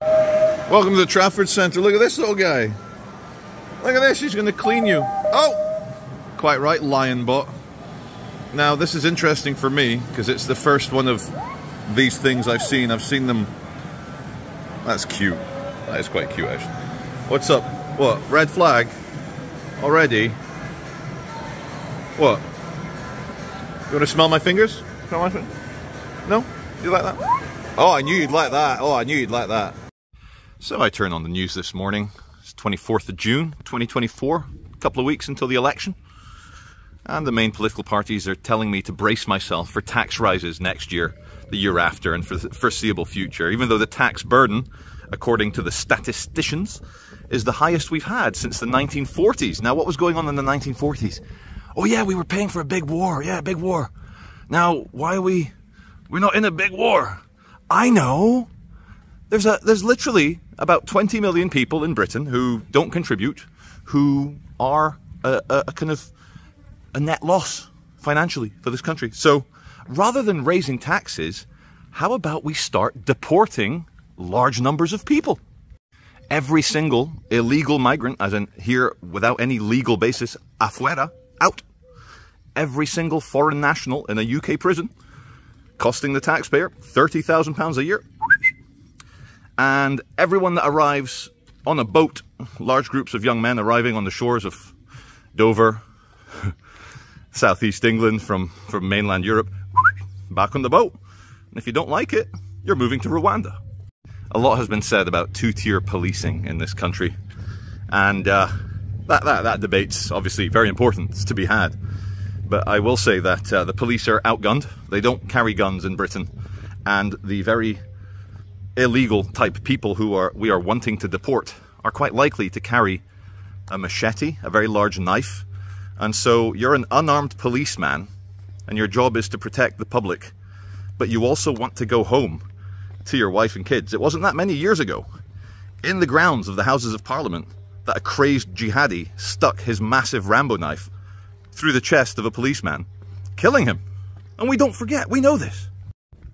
Welcome to the Trafford Centre. Look at this little guy. Look at this, he's going to clean you. Oh! Quite right, lion bot. Now, this is interesting for me, because it's the first one of these things I've seen. I've seen them... That's cute. That is quite cute, actually. What's up? What? Red flag? Already? What? You want to smell my fingers? Smell my fingers? No? You like that? Oh, I knew you'd like that. Oh, I knew you'd like that. So I turn on the news this morning. It's 24th of June, 2024. A couple of weeks until the election. And the main political parties are telling me to brace myself for tax rises next year, the year after, and for the foreseeable future. Even though the tax burden, according to the statisticians, is the highest we've had since the 1940s. Now, what was going on in the 1940s? Oh yeah, we were paying for a big war. Yeah, big war. Now, why are we're not in a big war? I know. There's literally about 20 million people in Britain who don't contribute, who are a kind of a net loss financially for this country. So rather than raising taxes, how about we start deporting large numbers of people? Every single illegal migrant, as in here without any legal basis, afuera, out. Every single foreign national in a UK prison, costing the taxpayer £30,000 a year. And everyone that arrives on a boat, large groups of young men arriving on the shores of Dover, southeast England from mainland Europe, back on the boat. And if you don't like it, you're moving to Rwanda. A lot has been said about two-tier policing in this country. And that debate's obviously very important. It's to be had. But I will say that the police are outgunned. They don't carry guns in Britain. And the very illegal type people who we are wanting to deport are quite likely to carry a machete, a very large knife. And so you're an unarmed policeman, and your job is to protect the public. But you also want to go home to your wife and kids. It wasn't that many years ago, in the grounds of the Houses of Parliament, that a crazed jihadi stuck his massive Rambo knife through the chest of a policeman, killing him. And we don't forget, we know this.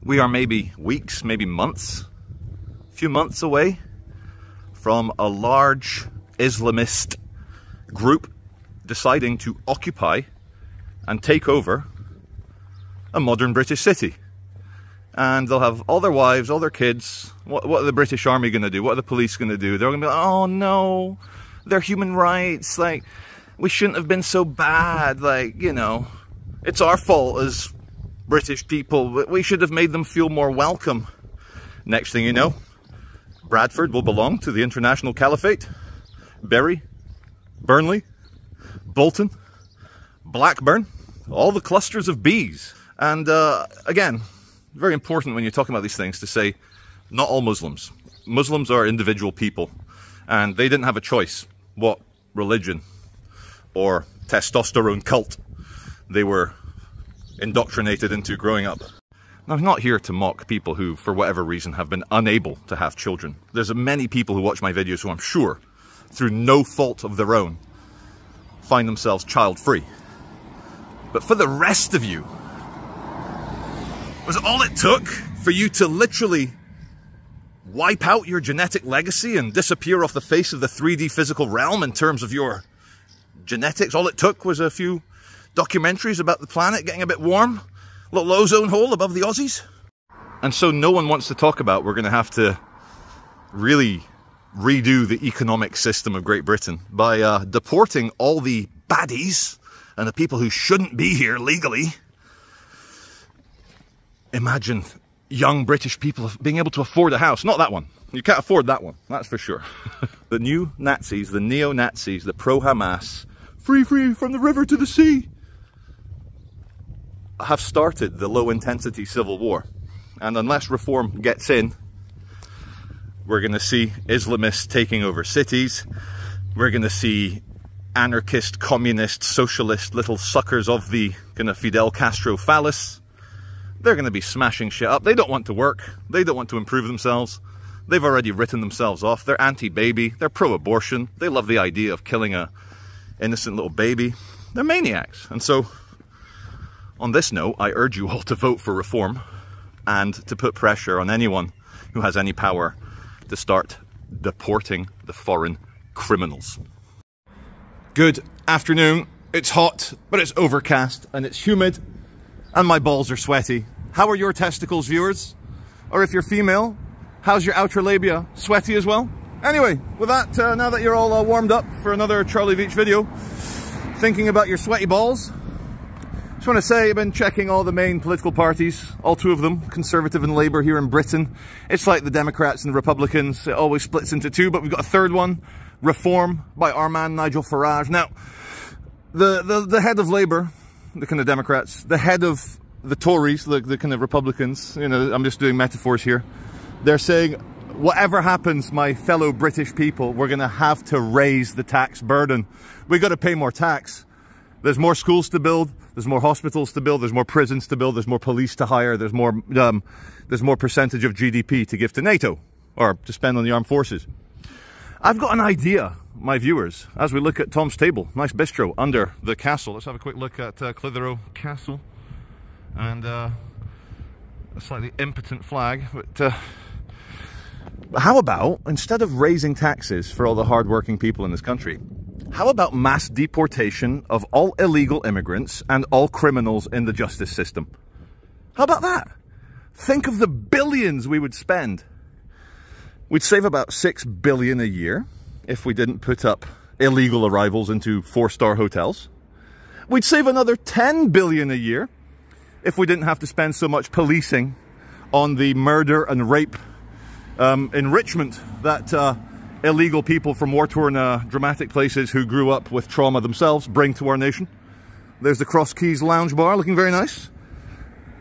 We are maybe weeks, maybe months, a few months away from a large Islamist group deciding to occupy and take over a modern British city. And they'll have all their wives, all their kids. What are the British Army going to do? What are the police going to do? They're going to be like, oh no, they're human rights. Like, we shouldn't have been so bad. Like, you know, it's our fault as British people. We should have made them feel more welcome. Next thing you know, Bradford will belong to the International Caliphate. Bury, Burnley, Bolton, Blackburn, all the clusters of bees. And again, very important when you're talking about these things to say, not all Muslims. Muslims are individual people, and they didn't have a choice what religion or testosterone cult they were indoctrinated into growing up. And I'm not here to mock people who, for whatever reason, have been unable to have children. There's many people who watch my videos who I'm sure, through no fault of their own, find themselves child-free. But for the rest of you, was all it took for you to literally wipe out your genetic legacy and disappear off the face of the 3D physical realm in terms of your genetics? All it took was a few documentaries about the planet getting a bit warm, a little ozone hole above the Aussies. And so no one wants to talk about we're going to have to really redo the economic system of Great Britain by deporting all the baddies and the people who shouldn't be here legally. Imagine young British people being able to afford a house. Not that one. You can't afford that one, that's for sure. The new Nazis, the neo-Nazis, the pro-Hamas, free from the river to the sea, have started the low-intensity civil war. And unless reform gets in, we're going to see Islamists taking over cities. We're going to see anarchist, communist, socialist little suckers of the kind of Fidel Castro phallus. They're going to be smashing shit up. They don't want to work. They don't want to improve themselves. They've already written themselves off. They're anti-baby. They're pro-abortion. They love the idea of killing a innocent little baby. They're maniacs. And so, on this note, I urge you all to vote for reform and to put pressure on anyone who has any power to start deporting the foreign criminals. Good afternoon. It's hot, but it's overcast and it's humid and my balls are sweaty. How are your testicles, viewers? Or if you're female, how's your outer labia? Sweaty as well? Anyway, with that, now that you're all warmed up for another Charlie Veitch video, thinking about your sweaty balls, just want to say I've been checking all the main political parties, all two of them, Conservative and Labour here in Britain. It's like the Democrats and the Republicans, it always splits into two, but we've got a third one, Reform by our man Nigel Farage. Now, the head of Labour, the kind of Democrats, the head of the Tories, the kind of Republicans, you know, I'm just doing metaphors here, they're saying, whatever happens, my fellow British people, we're going to have to raise the tax burden. We've got to pay more tax. There's more schools to build, there's more hospitals to build, there's more prisons to build, there's more police to hire, there's more percentage of GDP to give to NATO, or to spend on the armed forces. I've got an idea, my viewers, as we look at Tom's Table, nice bistro under the castle. Let's have a quick look at Clitheroe Castle, and a slightly impotent flag, but how about, instead of raising taxes for all the hard-working people in this country, how about mass deportation of all illegal immigrants and all criminals in the justice system? How about that? Think of the billions we would spend. We'd save about $6 billion a year if we didn't put up illegal arrivals into 4-star hotels. We'd save another $10 billion a year if we didn't have to spend so much policing on the murder and rape enrichment that illegal people from war-torn dramatic places who grew up with trauma themselves bring to our nation. There's the Cross Keys Lounge Bar, looking very nice.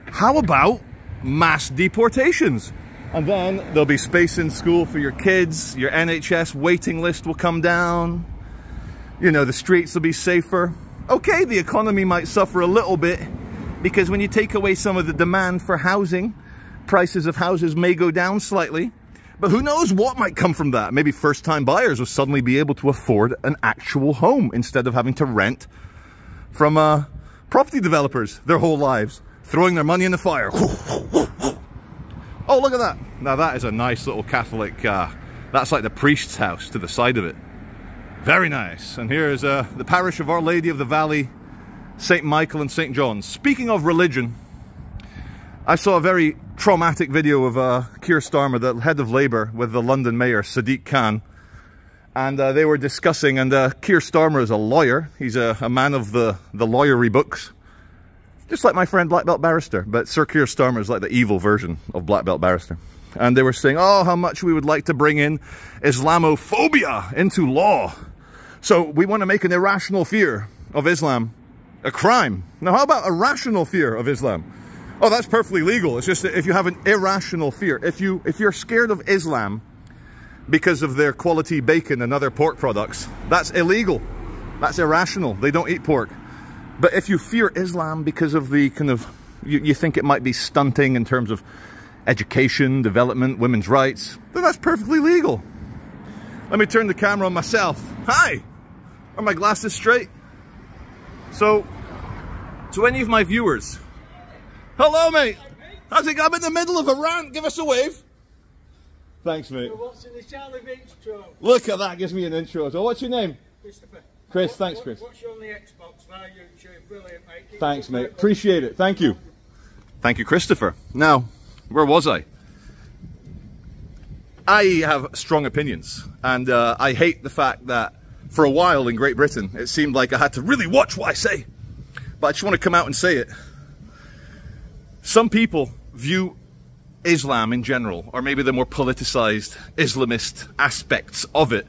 How about mass deportations? And then there'll be space in school for your kids, your NHS waiting list will come down, you know, the streets will be safer. Okay, the economy might suffer a little bit, because when you take away some of the demand for housing, prices of houses may go down slightly. But who knows what might come from that? Maybe first-time buyers will suddenly be able to afford an actual home instead of having to rent from property developers their whole lives, throwing their money in the fire. Oh, look at that. Now that is a nice little Catholic, that's like the priest's house to the side of it. Very nice. And here is the parish of Our Lady of the Valley, St. Michael and St. John's. Speaking of religion, I saw a very traumatic video of Keir Starmer, the head of Labour, with the London Mayor, Sadiq Khan. And they were discussing, and Keir Starmer is a lawyer. He's a man of the lawyery books. Just like my friend Black Belt Barrister. But Sir Keir Starmer is like the evil version of Black Belt Barrister. And they were saying, oh, how much we would like to bring in Islamophobia into law. So we want to make an irrational fear of Islam a crime. Now, how about a rational fear of Islam? Oh, that's perfectly legal. It's just that if you have an irrational fear, if you're scared of Islam because of their quality bacon and other pork products, that's illegal. That's irrational. They don't eat pork. But if you fear Islam because of the kind of, you think it might be stunting in terms of education, development, women's rights, then that's perfectly legal. Let me turn the camera on myself. Hi! Are my glasses straight? So, to any of my viewers, hello, mate. How's it going? I'm in the middle of a rant. Give us a wave. Thanks, mate. So what's in the Charlie Veitch intro? Look at that. Gives me an intro. So what's your name? Christopher. Chris. Thanks, Chris. What's you on the Xbox now? YouTube. Brilliant, mate. Thanks, mate. Appreciate it. Thank you. Thank you, Christopher. Now, where was I? I have strong opinions. And I hate the fact that for a while in Great Britain, it seemed like I had to really watch what I say. But I just want to come out and say it. Some people view Islam in general, or maybe the more politicized Islamist aspects of it,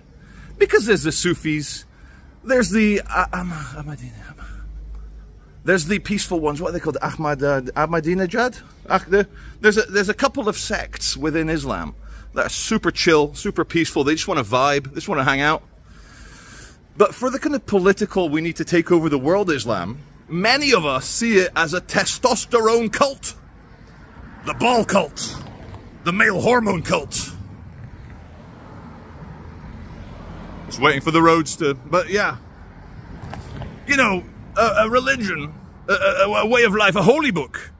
because there's the Sufis, there's the peaceful ones. What are they called? Ahmadinejad. There's a couple of sects within Islam that are super chill, super peaceful. They just want to vibe. They just want to hang out. But for the kind of political, we need to take over the world Islam, many of us see it as a testosterone cult. The ball cult. The male hormone cult. Just waiting for the roads to... But yeah. You know, a religion, a way of life, a holy book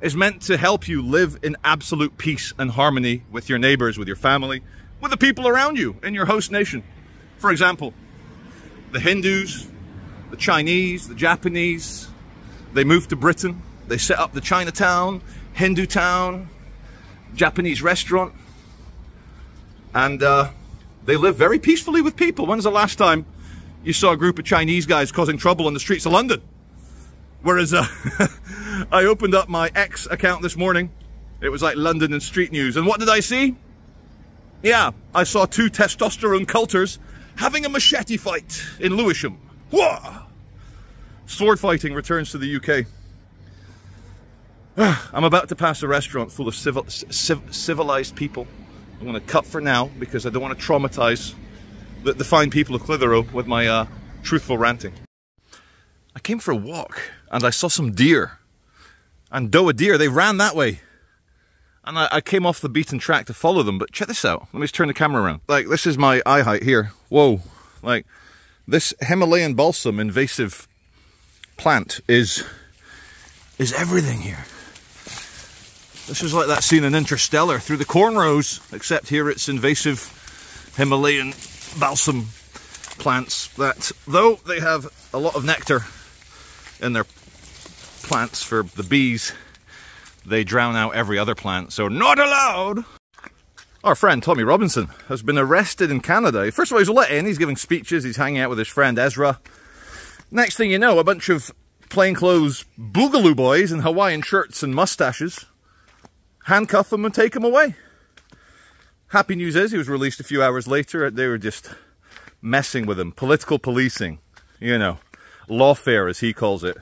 is meant to help you live in absolute peace and harmony with your neighbors, with your family, with the people around you in your host nation. For example, the Hindus, the Chinese, the Japanese, they moved to Britain. They set up the Chinatown, Hindu town, Japanese restaurant, and they live very peacefully with people. When's the last time you saw a group of Chinese guys causing trouble on the streets of London? Whereas I opened up my X account this morning. It was like London and street news. And what did I see? Yeah, I saw two testosterone culters having a machete fight in Lewisham. Whoa! Sword fighting returns to the UK. I'm about to pass a restaurant full of civilized people. I'm going to cut for now because I don't want to traumatize the fine people of Clitheroe with my truthful ranting. I came for a walk and I saw some deer. And doe deer, they ran that way. And I came off the beaten track to follow them, but check this out. Let me just turn the camera around. Like, this is my eye height here. Whoa. Like, this Himalayan balsam invasive plant is everything here. This is like that scene in Interstellar, through the cornrows, except here it's invasive Himalayan balsam plants that, though they have a lot of nectar in their plants for the bees, they drown out every other plant, so not allowed! Our friend Tommy Robinson has been arrested in Canada. First of all, he's let in, he's giving speeches, he's hanging out with his friend Ezra. Next thing you know, a bunch of plainclothes boogaloo boys in Hawaiian shirts and mustaches handcuff him and take him away. Happy news is he was released a few hours later. They were just messing with him. Political policing, you know, lawfare as he calls it.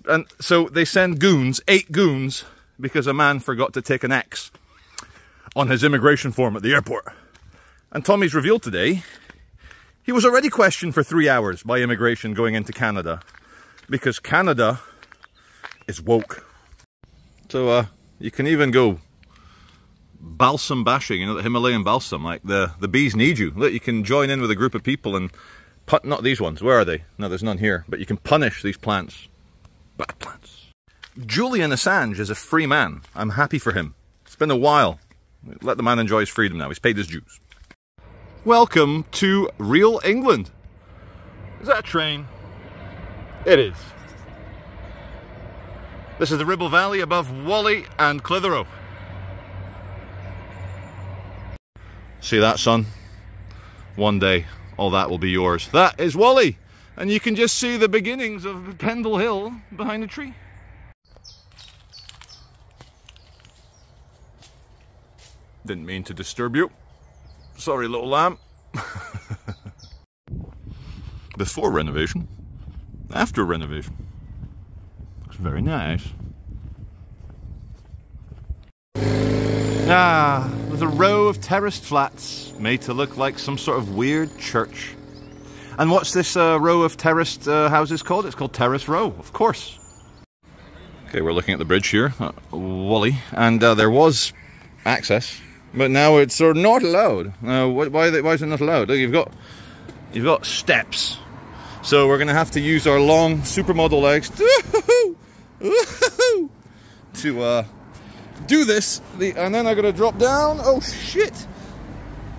And so they send goons, 8 goons, because a man forgot to take an X on his immigration form at the airport. And Tommy's revealed today he was already questioned for 3 hours by immigration going into Canada, because Canada is woke. So you can even go balsam bashing, you know, the Himalayan balsam, like the bees need you. Look, you can join in with a group of people and not these ones, where are they? No, there's none here, but you can punish these plants. Bad plants. Julian Assange is a free man. I'm happy for him. It's been a while. Let the man enjoy his freedom now. He's paid his dues. Welcome to real England. Is that a train? It is. This is the Ribble Valley above Whalley and Clitheroe. See that, son? One day, all that will be yours. That is Whalley! And you can just see the beginnings of Pendle Hill behind the tree. Didn't mean to disturb you. Sorry, little lamb. Before renovation, after renovation. It's very nice. Ah, there's a row of terraced flats made to look like some sort of weird church. And what's this row of terraced houses called? It's called Terrace Row, of course. Okay, we're looking at the bridge here at Whalley, and there was access, but now it's sort of not allowed. Why is it not allowed? Look, you've got steps, so we're going to have to use our long supermodel legs to do this. And then I'm going to drop down. Oh shit!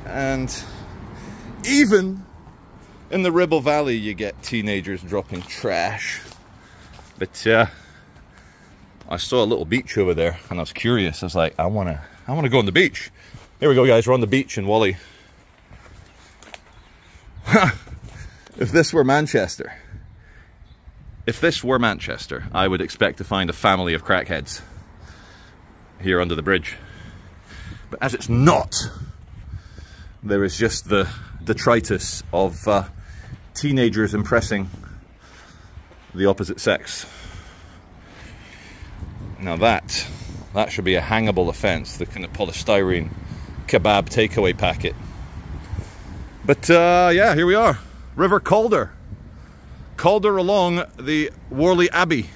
And even in the Ribble Valley, you get teenagers dropping trash. But I saw a little beach over there, and I was curious. I was like, I wanna go on the beach. Here we go, guys. We're on the beach in Whalley. If this were Manchester, I would expect to find a family of crackheads here under the bridge. But as it's not, there is just the detritus of teenagers impressing the opposite sex. Now that should be a hangable offence, the kind of polystyrene kebab takeaway packet. But yeah, here we are, River Calder along the Whalley Abbey.